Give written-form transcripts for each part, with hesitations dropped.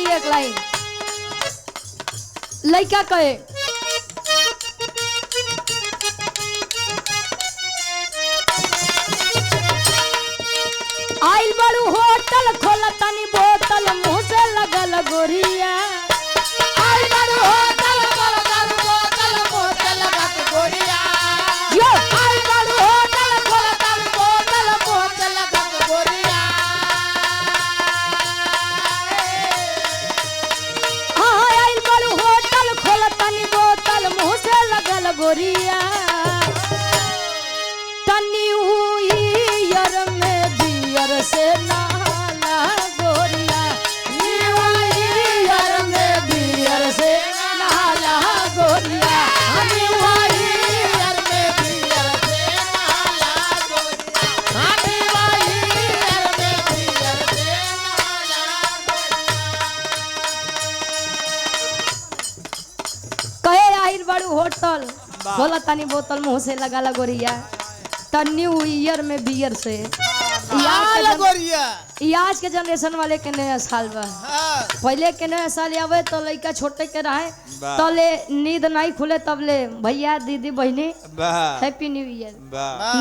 खाली एक लाइन लड़का कहे आइल बड़ू होटल खोला तनी बोतल मुंह से लगल गोरिया आइल बड़ू होटल खोला तनी बोतल मुंह से लगल गोरिया यो आइल बड़ू होटल खोला तनी बोतल मुंह से लगल गोरिया हां आइल बड़ू होटल खोला तनी बोतल मुंह से लगल गोरिया तनी हुई यार में बियर से नहाला गोरिया यार में बियर से नहाला गोरिया हनी वाली यार में बियर से नहाला गोरिया हनी वाली यार में बियर से नहाला कहे आइल बड़ू होटल बोला तनी बोतल मुंह से लगा गोरिया तन्नी ईयर में बियर से आज के जनरेशन वाले के नया साल बा पहले के नया साल आवे तो लड़का छोटे के रहे तले नींद नहीं खुले तब ले भैया दीदी बहनी हैप्पी न्यू ईयर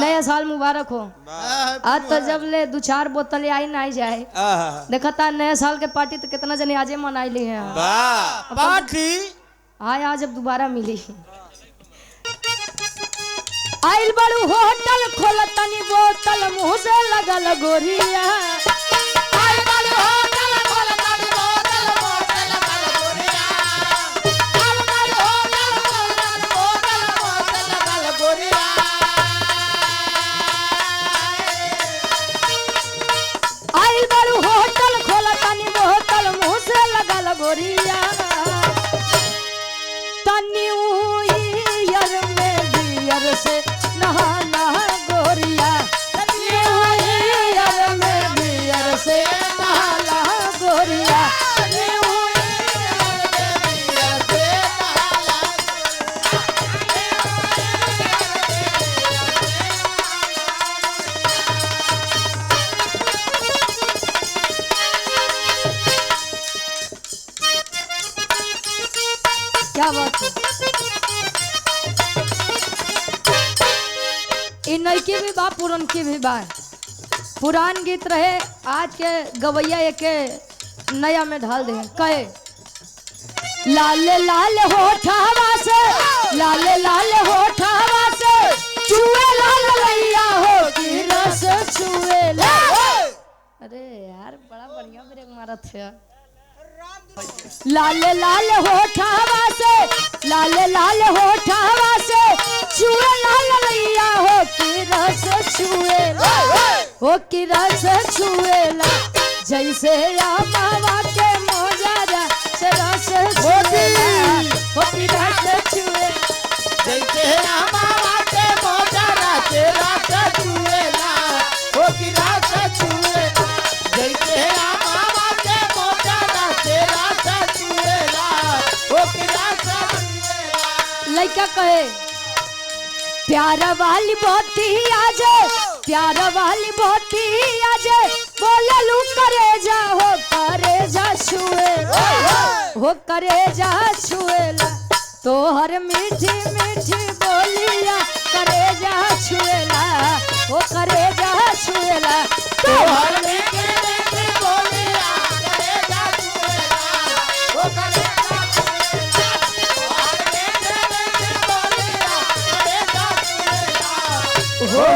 नया साल मुबारक हो आज तो जब ले 2-4 बोतल आई नहीं जाए देखता नया साल के पार्टी तो कितना जने आजे मनाई ली है पार्टी हाँ आज जब दोबारा मिली आइल बड़ू होटल खोला तनी बोतल मुंह से लगल गोरिया आइल बड़ू होटल खोला तनी बोतल मुंह से लगल गोरिया आइल बड़ू होटल खोला तनी बोतल मुंह से लगल गोरिया आइल बड़ू होटल खोला तनी बोतल मुंह से लगल गोरिया तनी ईयर में बियर से नहाला गोरिया ईयर में बियर से नहाला गोरिया क्या बात है इन नई भी बा पुरान की भी बा पुरान गीत रहे आज के गवैया एक नया में ढाल दे कहे लाल लाल होठवा से लाल लाल होठवा से चुए लाल लैया हो की रस चुए ला अरे यार बड़ा बढ़िया ब्रेक मारा थे लाल लाल होठवा से लाल लाल होठवा से चुए लाल लैया हो की रस छुएला हो की रस छुएला जैसे मावा के मोजारा से रस छुएला हो की रस छुएला जैसे मावा के मोजारा से रस छुएला हो की रस छुएला जैसे मावा के मोजारा से रस छुएला हो की रस छुएला लड़का कहे प्यार वाली बोती आजे प्यार वाली बोती आजे बोले लू करे जा हो करे जा छुएला हो करे जा छुएला तो हर मीठी मीठी बोलिया करे जा छुएला हो करे जा छुएला तो हर मीठी मीठी बोलिया करे जा छुएला हो करे जा छुएला तो हर मीठी मीठी बोलिया करे जा छुएला हो